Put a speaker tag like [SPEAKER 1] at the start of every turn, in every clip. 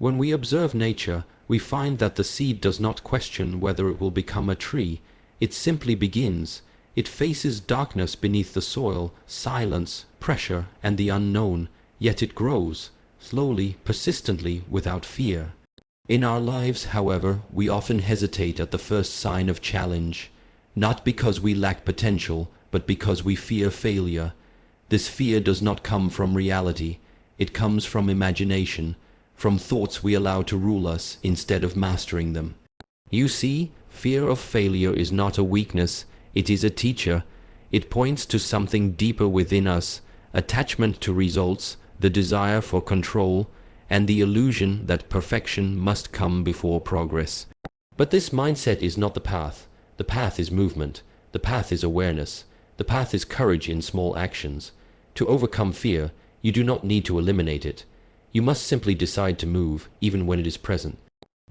[SPEAKER 1] When we observe nature, we find that the seed does not question whether it will become a tree. It simply begins. It faces darkness beneath the soil, silence, pressure, and the unknown, yet it grows, slowly, persistently, without fear. In our lives, however, we often hesitate at the first sign of challenge, not because we lack potential, but because we fear failure. This fear does not come from reality. It comes from imagination, from thoughts we allow to rule us instead of mastering them. You see, fear of failure is not a weakness, it is a teacher. It points to something deeper within us, attachment to results, the desire for control, and the illusion that perfection must come before progress. But this mindset is not the path. The path is movement. The path is awareness. The path is courage in small actions. To overcome fear, you do not need to eliminate it. You must simply decide to move, even when it is present.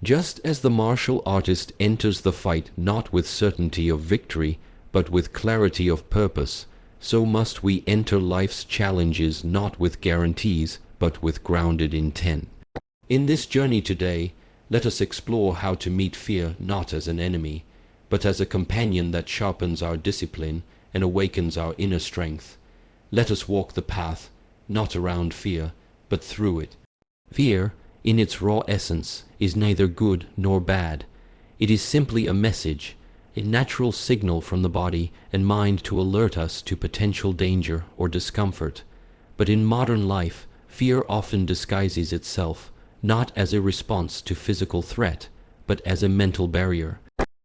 [SPEAKER 1] Just as the martial artist enters the fight not with certainty of victory, but with clarity of purpose, so must we enter life's challenges not with guarantees, but with grounded intent. In this journey today, let us explore how to meet fear not as an enemy, but as a companion that sharpens our discipline and awakens our inner strength. Let us walk the path, not around fear, but through it. Fear, in its raw essence, is neither good nor bad. It is simply a message, a natural signal from the body and mind to alert us to potential danger or discomfort. But in modern life, fear often disguises itself, not as a response to physical threat, but as a mental barrier.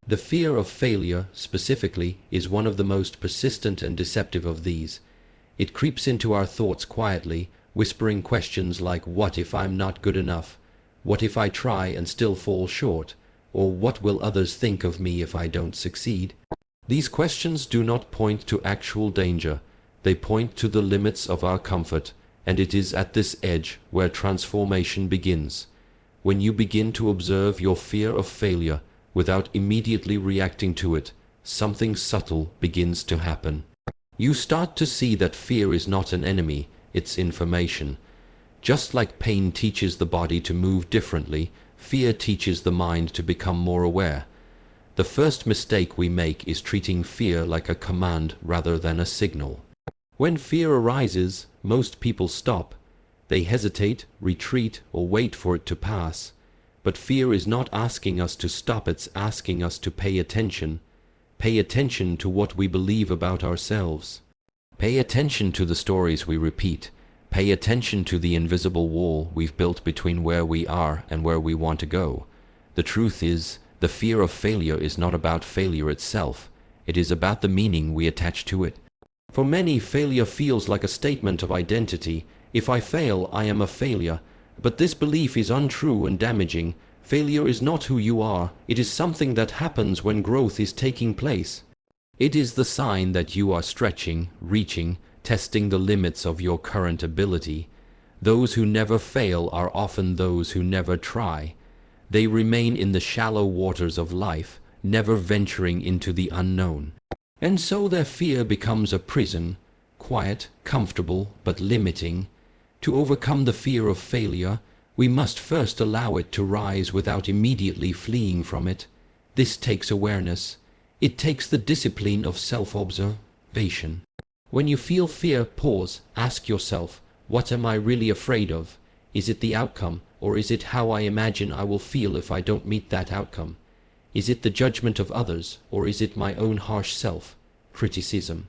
[SPEAKER 1] The fear of failure, specifically, is one of the most persistent and deceptive of these. It creeps into our thoughts quietly, whispering questions like, what if I'm not good enough? What if I try and still fall short? Or what will others think of me if I don't succeed? These questions do not point to actual danger. They point to the limits of our comfort, and it is at this edge where transformation begins. When you begin to observe your fear of failure without immediately reacting to it, something subtle begins to happen. You start to see that fear is not an enemy, it's information. Just like pain teaches the body to move differently, fear teaches the mind to become more aware. The first mistake we make is treating fear like a command rather than a signal. When fear arises, most people stop. They hesitate, retreat, or wait for it to pass. But fear is not asking us to stop, it's asking us to pay attention. Pay attention to what we believe about ourselves. Pay attention to the stories we repeat. Pay attention to the invisible wall we've built between where we are and where we want to go. The truth is, the fear of failure is not about failure itself. It is about the meaning we attach to it. For many, failure feels like a statement of identity. If I fail, I am a failure. But this belief is untrue and damaging. Failure is not who you are. It is something that happens when growth is taking place. It is the sign that you are stretching, reaching, testing the limits of your current ability. Those who never fail are often those who never try. They remain in the shallow waters of life, never venturing into the unknown. And so their fear becomes a prison, quiet, comfortable, but limiting. To overcome the fear of failure, we must first allow it to rise without immediately fleeing from it. This takes awareness. It takes the discipline of self-observation. When you feel fear, pause, ask yourself, what am I really afraid of? Is it the outcome, or is it how I imagine I will feel if I don't meet that outcome? Is it the judgment of others, or is it my own harsh self-criticism?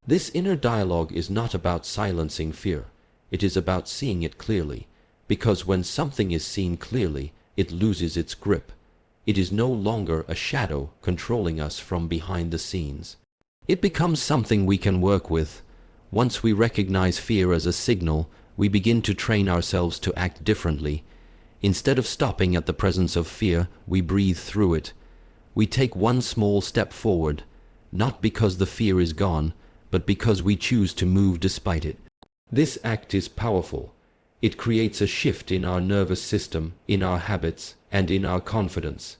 [SPEAKER 1] This inner dialogue is not about silencing fear. It is about seeing it clearly, because when something is seen clearly, it loses its grip. It is no longer a shadow controlling us from behind the scenes. It becomes something we can work with. Once we recognize fear as a signal, we begin to train ourselves to act differently. Instead of stopping at the presence of fear, we breathe through it. We take one small step forward, not because the fear is gone, but because we choose to move despite it. This act is powerful. It creates a shift in our nervous system, in our habits, and in our confidence.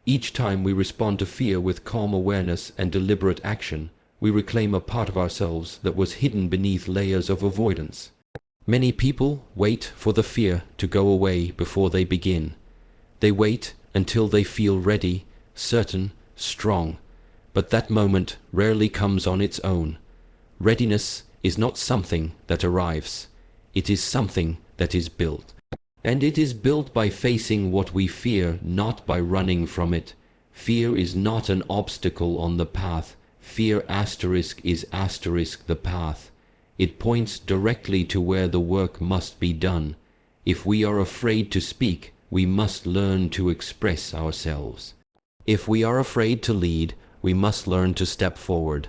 [SPEAKER 1] Each time we respond to fear with calm awareness and deliberate action, we reclaim a part of ourselves that was hidden beneath layers of avoidance. Many people wait for the fear to go away before they begin. They wait until they feel ready, certain, strong. But that moment rarely comes on its own. Readiness is not something that arrives. It is something that is built. And it is built by facing what we fear, not by running from it. Fear is not an obstacle on the path. Fear is the path. It points directly to where the work must be done. If we are afraid to speak, we must learn to express ourselves. If we are afraid to lead, we must learn to step forward.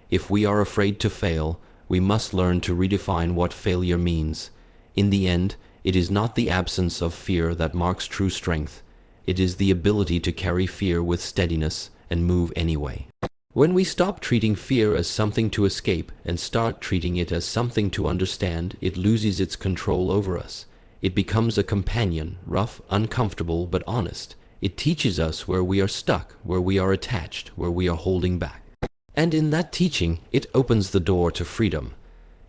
[SPEAKER 1] If we are afraid to fail, we must learn to redefine what failure means. In the end, it is not the absence of fear that marks true strength. It is the ability to carry fear with steadiness and move anyway. When we stop treating fear as something to escape and start treating it as something to understand, it loses its control over us. It becomes a companion, rough, uncomfortable, but honest. It teaches us where we are stuck, where we are attached, where we are holding back. And in that teaching, it opens the door to freedom.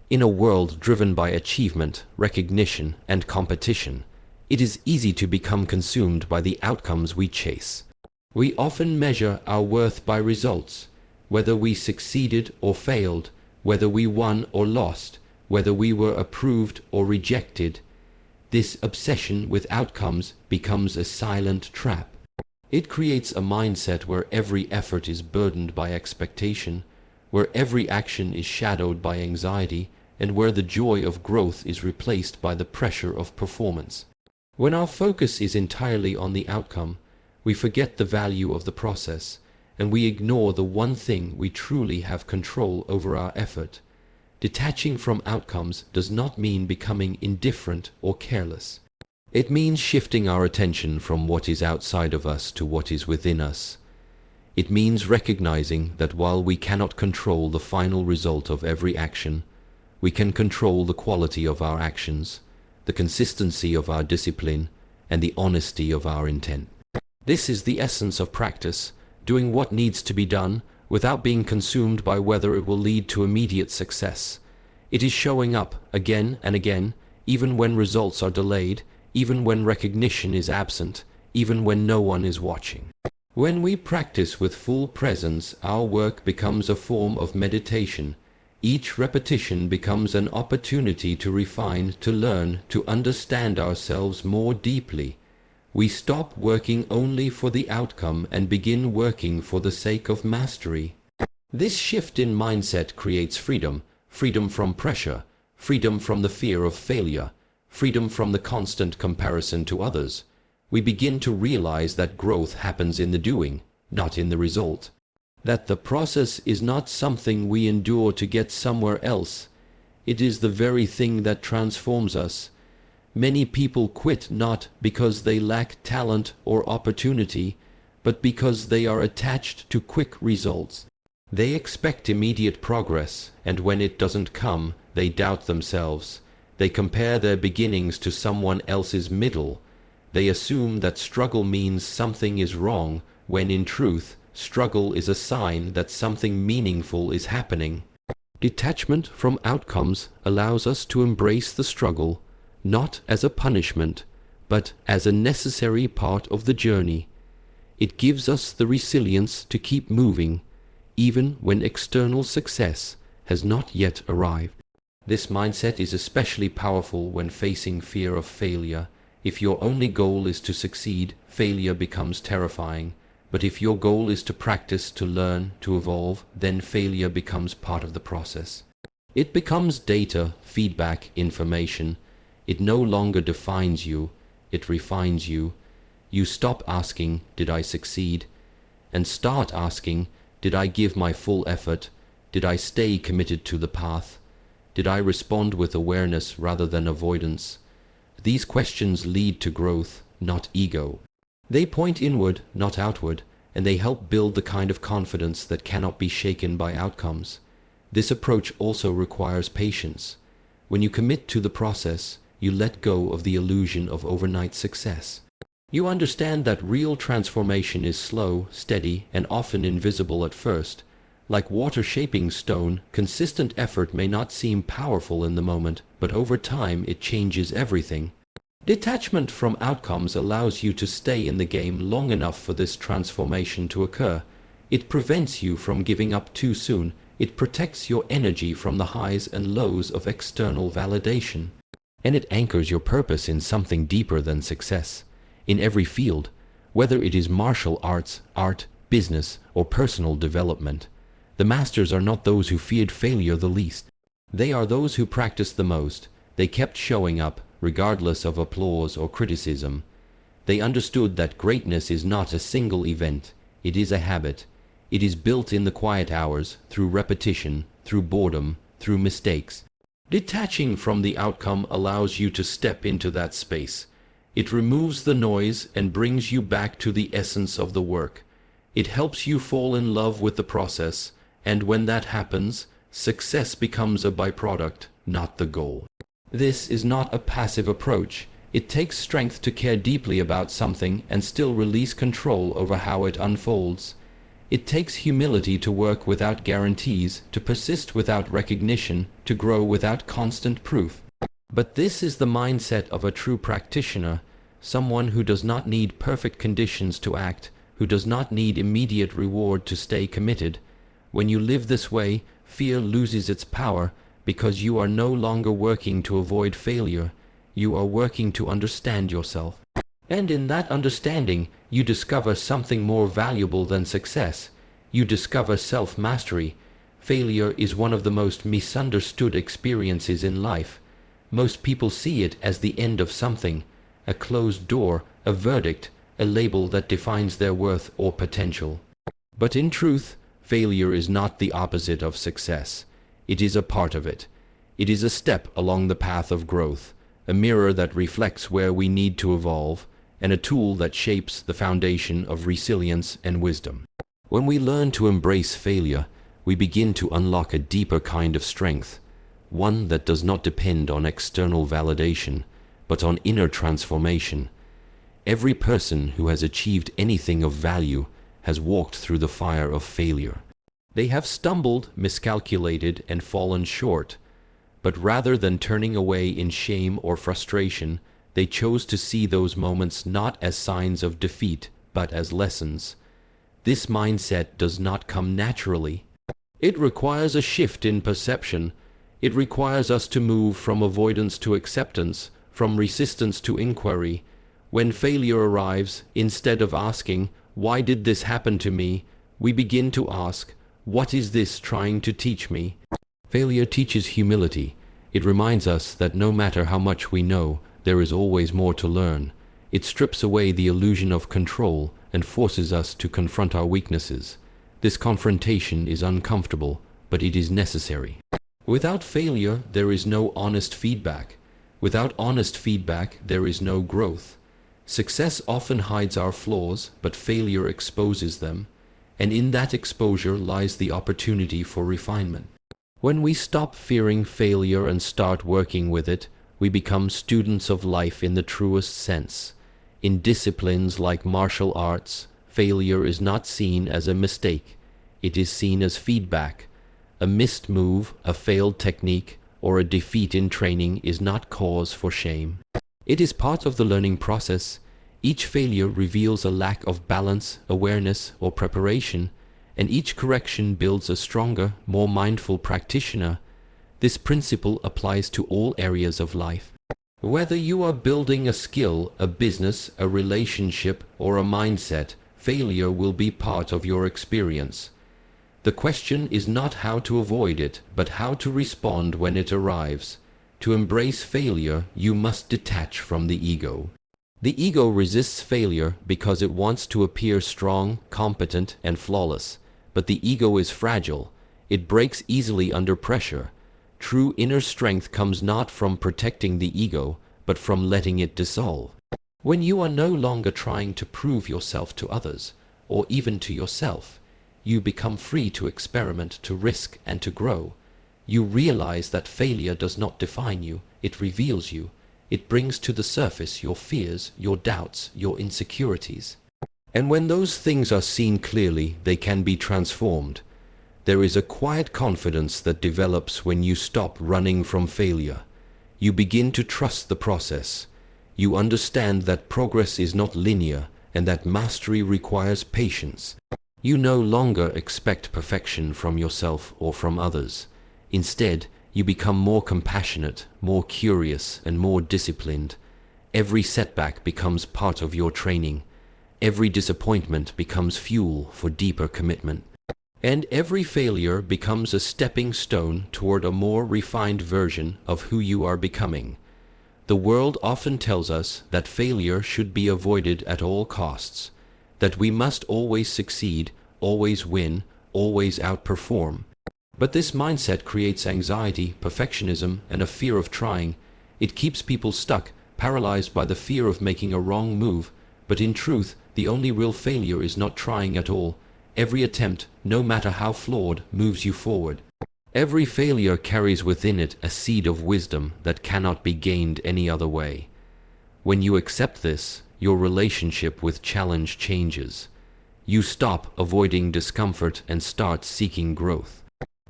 [SPEAKER 1] In a world driven by achievement, recognition, and competition, it is easy to become consumed by the outcomes we chase. We often measure our worth by results, whether we succeeded or failed, whether we won or lost, whether we were approved or rejected. This obsession with outcomes becomes a silent trap. It creates a mindset where every effort is burdened by expectation, where every action is shadowed by anxiety, and where the joy of growth is replaced by the pressure of performance. When our focus is entirely on the outcome, we forget the value of the process, and we ignore the one thing we truly have control over: our effort. Detaching from outcomes does not mean becoming indifferent or careless. It means shifting our attention from what is outside of us to what is within us. It means recognizing that while we cannot control the final result of every action, we can control the quality of our actions, the consistency of our discipline, and the honesty of our intent. This is the essence of practice, doing what needs to be done without being consumed by whether it will lead to immediate success. It is showing up again and again, even when results are delayed, even when recognition is absent, even when no one is watching. When we practice with full presence, our work becomes a form of meditation. Each repetition becomes an opportunity to refine, to learn, to understand ourselves more deeply. We stop working only for the outcome and begin working for the sake of mastery. This shift in mindset creates freedom, freedom from pressure, freedom from the fear of failure, freedom from the constant comparison to others. We begin to realize that growth happens in the doing, not in the result. That the process is not something we endure to get somewhere else. It is the very thing that transforms us. Many people quit not because they lack talent or opportunity, but because they are attached to quick results. They expect immediate progress, and when it doesn't come, they doubt themselves. They compare their beginnings to someone else's middle. They assume that struggle means something is wrong, when in truth, struggle is a sign that something meaningful is happening. Detachment from outcomes allows us to embrace the struggle, not as a punishment, but as a necessary part of the journey. It gives us the resilience to keep moving, even when external success has not yet arrived. This mindset is especially powerful when facing fear of failure. If your only goal is to succeed, failure becomes terrifying. But if your goal is to practice, to learn, to evolve, then failure becomes part of the process. It becomes data, feedback, information. It no longer defines you, it refines you. You stop asking, did I succeed? And start asking, did I give my full effort? Did I stay committed to the path? Did I respond with awareness rather than avoidance? These questions lead to growth, not ego. They point inward, not outward, and they help build the kind of confidence that cannot be shaken by outcomes. This approach also requires patience. When you commit to the process, you let go of the illusion of overnight success. You understand that real transformation is slow, steady, and often invisible at first. Like water shaping stone, consistent effort may not seem powerful in the moment, but over time it changes everything. Detachment from outcomes allows you to stay in the game long enough for this transformation to occur. It prevents you from giving up too soon. It protects your energy from the highs and lows of external validation. And it anchors your purpose in something deeper than success. In every field, whether it is martial arts, art, business, or personal development, the masters are not those who feared failure the least. They are those who practiced the most. They kept showing up, regardless of applause or criticism. They understood that greatness is not a single event. It is a habit. It is built in the quiet hours, through repetition, through boredom, through mistakes. Detaching from the outcome allows you to step into that space. It removes the noise and brings you back to the essence of the work. It helps you fall in love with the process, and when that happens, success becomes a byproduct, not the goal. This is not a passive approach. It takes strength to care deeply about something and still release control over how it unfolds. It takes humility to work without guarantees, to persist without recognition, to grow without constant proof. But this is the mindset of a true practitioner, someone who does not need perfect conditions to act, who does not need immediate reward to stay committed. When you live this way, fear loses its power, because you are no longer working to avoid failure. You are working to understand yourself. And in that understanding, you discover something more valuable than success. You discover self-mastery. Failure is one of the most misunderstood experiences in life. Most people see it as the end of something, a closed door, a verdict, a label that defines their worth or potential. But in truth, failure is not the opposite of success. It is a part of it. It is a step along the path of growth, a mirror that reflects where we need to evolve, and a tool that shapes the foundation of resilience and wisdom. When we learn to embrace failure, we begin to unlock a deeper kind of strength, one that does not depend on external validation, but on inner transformation. Every person who has achieved anything of value has walked through the fire of failure. They have stumbled, miscalculated, and fallen short. But rather than turning away in shame or frustration, they chose to see those moments not as signs of defeat, but as lessons. This mindset does not come naturally. It requires a shift in perception. It requires us to move from avoidance to acceptance, from resistance to inquiry. When failure arrives, instead of asking, "Why did this happen to me?" we begin to ask, "What is this trying to teach me?" Failure teaches humility. It reminds us that no matter how much we know, there is always more to learn. It strips away the illusion of control and forces us to confront our weaknesses. This confrontation is uncomfortable, but it is necessary. Without failure, there is no honest feedback. Without honest feedback, there is no growth. Success often hides our flaws, but failure exposes them. And in that exposure lies the opportunity for refinement. When we stop fearing failure and start working with it, we become students of life in the truest sense. In disciplines like martial arts, failure is not seen as a mistake. It is seen as feedback. A missed move, a failed technique, or a defeat in training is not cause for shame. It is part of the learning process. Each failure reveals a lack of balance, awareness, or preparation, and each correction builds a stronger, more mindful practitioner. This principle applies to all areas of life. Whether you are building a skill, a business, a relationship, or a mindset, failure will be part of your experience. The question is not how to avoid it, but how to respond when it arrives. To embrace failure, you must detach from the ego. The ego resists failure because it wants to appear strong, competent, and flawless. But the ego is fragile. It breaks easily under pressure. True inner strength comes not from protecting the ego, but from letting it dissolve. When you are no longer trying to prove yourself to others, or even to yourself, you become free to experiment, to risk, and to grow. You realize that failure does not define you, it reveals you. It brings to the surface your fears, your doubts, your insecurities. And when those things are seen clearly, they can be transformed. There is a quiet confidence that develops when you stop running from failure. You begin to trust the process. You understand that progress is not linear and that mastery requires patience. You no longer expect perfection from yourself or from others. Instead, you become more compassionate, more curious, and more disciplined. Every setback becomes part of your training. Every disappointment becomes fuel for deeper commitment. And every failure becomes a stepping stone toward a more refined version of who you are becoming. The world often tells us that failure should be avoided at all costs, that we must always succeed, always win, always outperform. But this mindset creates anxiety, perfectionism, and a fear of trying. It keeps people stuck, paralyzed by the fear of making a wrong move. But in truth, the only real failure is not trying at all. Every attempt, no matter how flawed, moves you forward. Every failure carries within it a seed of wisdom that cannot be gained any other way. When you accept this, your relationship with challenge changes. You stop avoiding discomfort and start seeking growth.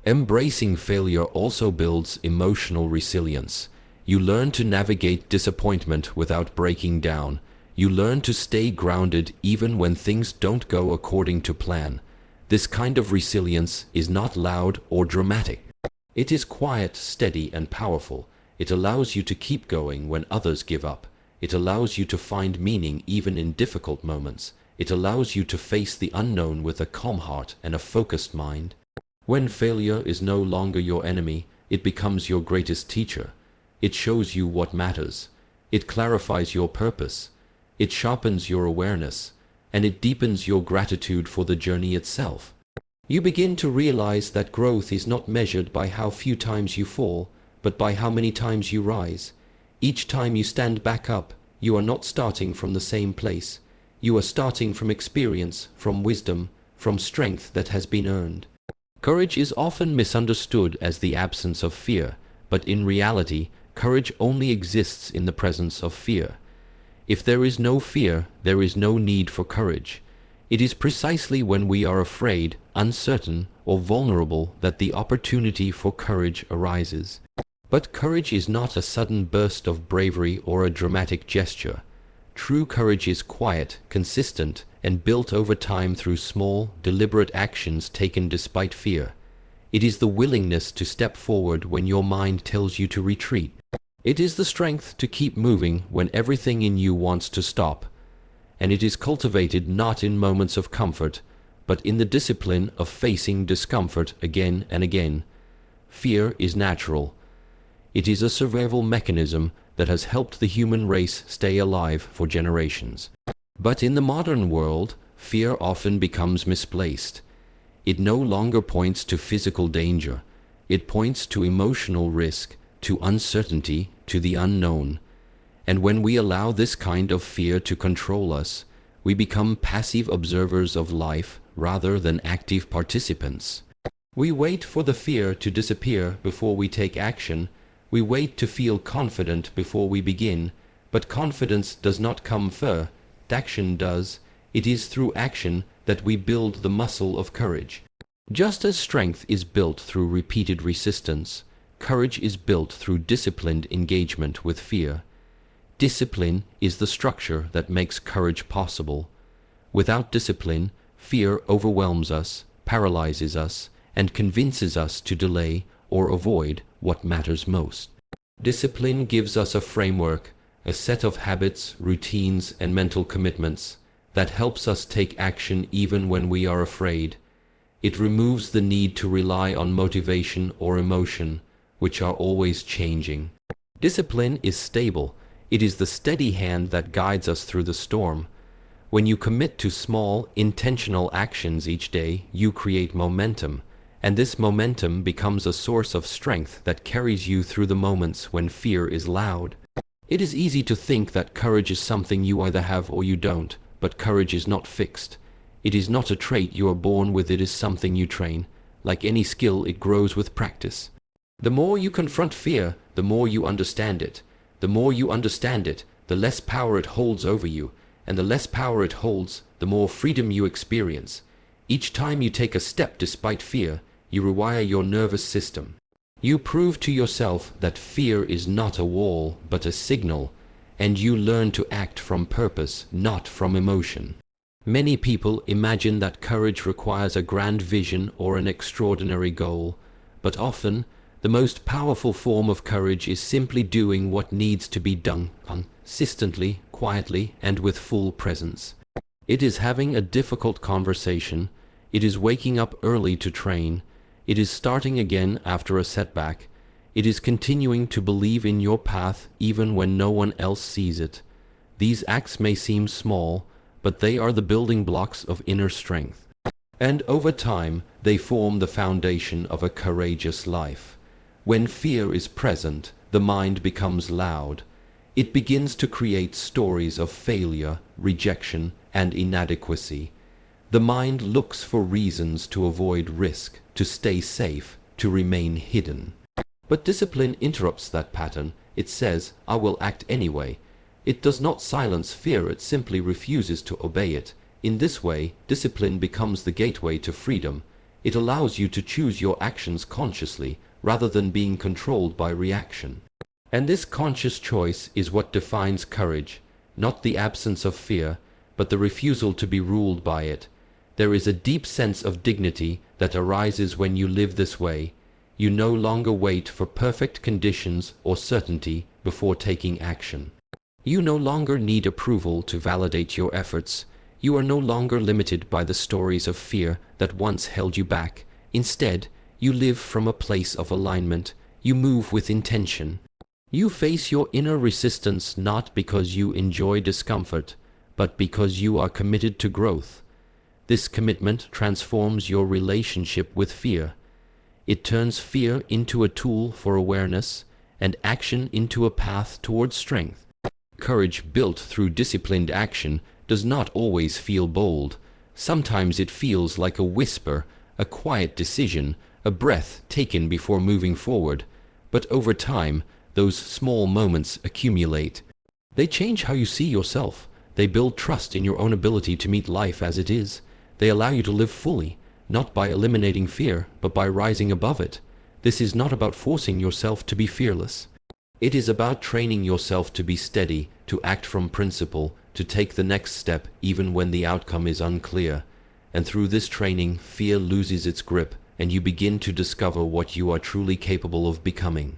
[SPEAKER 1] Embracing failure also builds emotional resilience. You learn to navigate disappointment without breaking down. You learn to stay grounded even when things don't go according to plan. This kind of resilience is not loud or dramatic. It is quiet, steady, and powerful. It allows you to keep going when others give up. It allows you to find meaning even in difficult moments. It allows you to face the unknown with a calm heart and a focused mind. When failure is no longer your enemy, it becomes your greatest teacher. It shows you what matters. It clarifies your purpose. It sharpens your awareness, and it deepens your gratitude for the journey itself. You begin to realize that growth is not measured by how few times you fall, but by how many times you rise. Each time you stand back up, you are not starting from the same place. You are starting from experience, from wisdom, from strength that has been earned. Courage is often misunderstood as the absence of fear, but in reality, courage only exists in the presence of fear. If there is no fear, there is no need for courage. It is precisely when we are afraid, uncertain, or vulnerable that the opportunity for courage arises. But courage is not a sudden burst of bravery or a dramatic gesture. True courage is quiet, consistent, and built over time through small, deliberate actions taken despite fear. It is the willingness to step forward when your mind tells you to retreat. It is the strength to keep moving when everything in you wants to stop. And it is cultivated not in moments of comfort, but in the discipline of facing discomfort again and again. Fear is natural. It is a survival mechanism that has helped the human race stay alive for generations. But in the modern world, fear often becomes misplaced. It no longer points to physical danger. It points to emotional risk, to uncertainty, to the unknown. And when we allow this kind of fear to control us, we become passive observers of life rather than active participants. We wait for the fear to disappear before we take action. We wait to feel confident before we begin. But confidence does not come first. Action does. It is through action that we build the muscle of courage. Just as strength is built through repeated resistance, courage is built through disciplined engagement with fear. Discipline is the structure that makes courage possible. Without discipline, fear overwhelms us, paralyzes us, and convinces us to delay or avoid what matters most. Discipline gives us a framework, a set of habits, routines, and mental commitments that helps us take action even when we are afraid. It removes the need to rely on motivation or emotion, which are always changing. Discipline is stable. It is the steady hand that guides us through the storm. When you commit to small, intentional actions each day, you create momentum, and this momentum becomes a source of strength that carries you through the moments when fear is loud. It is easy to think that courage is something you either have or you don't, but courage is not fixed. It is not a trait you are born with, it is something you train. Like any skill, it grows with practice. The more you confront fear, the more you understand it. The more you understand it, the less power it holds over you, and the less power it holds, the more freedom you experience. Each time you take a step despite fear, you rewire your nervous system. You prove to yourself that fear is not a wall, but a signal, and you learn to act from purpose, not from emotion. Many people imagine that courage requires a grand vision or an extraordinary goal, but often, the most powerful form of courage is simply doing what needs to be done consistently, quietly, and with full presence. It is having a difficult conversation. It is waking up early to train. It is starting again after a setback. It is continuing to believe in your path even when no one else sees it. These acts may seem small, but they are the building blocks of inner strength. And over time, they form the foundation of a courageous life. When fear is present, the mind becomes loud. It begins to create stories of failure, rejection, and inadequacy. The mind looks for reasons to avoid risk, to stay safe, to remain hidden. But discipline interrupts that pattern. It says, "I will act anyway." It does not silence fear, it simply refuses to obey it. In this way, discipline becomes the gateway to freedom. It allows you to choose your actions consciously, rather than being controlled by reaction. And this conscious choice is what defines courage, not the absence of fear, but the refusal to be ruled by it. There is a deep sense of dignity that arises when you live this way. You no longer wait for perfect conditions or certainty before taking action. You no longer need approval to validate your efforts. You are no longer limited by the stories of fear that once held you back. Instead, you live from a place of alignment. You move with intention. You face your inner resistance not because you enjoy discomfort, but because you are committed to growth. This commitment transforms your relationship with fear. It turns fear into a tool for awareness and action into a path towards strength. Courage built through disciplined action does not always feel bold. Sometimes it feels like a whisper, a quiet decision, a breath taken before moving forward. But over time, those small moments accumulate. They change how you see yourself. They build trust in your own ability to meet life as it is. They allow you to live fully, not by eliminating fear, but by rising above it. This is not about forcing yourself to be fearless. It is about training yourself to be steady, to act from principle, to take the next step even when the outcome is unclear. And through this training, fear loses its grip, and you begin to discover what you are truly capable of becoming.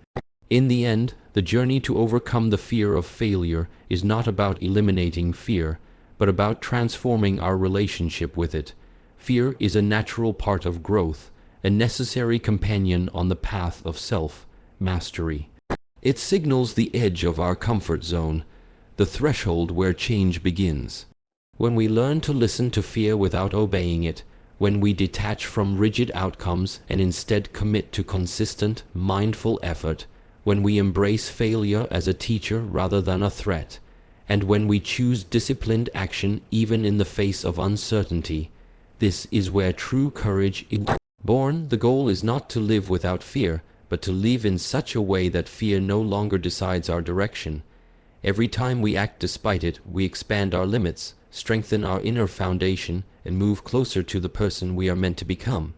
[SPEAKER 1] In the end, the journey to overcome the fear of failure is not about eliminating fear, but about transforming our relationship with it. Fear is a natural part of growth, a necessary companion on the path of self-mastery. It signals the edge of our comfort zone, the threshold where change begins. When we learn to listen to fear without obeying it, when we detach from rigid outcomes and instead commit to consistent, mindful effort, when we embrace failure as a teacher rather than a threat, and when we choose disciplined action even in the face of uncertainty, this is where true courage is born. The goal is not to live without fear, but to live in such a way that fear no longer decides our direction. Every time we act despite it, we expand our limits, strengthen our inner foundation, and move closer to the person we are meant to become.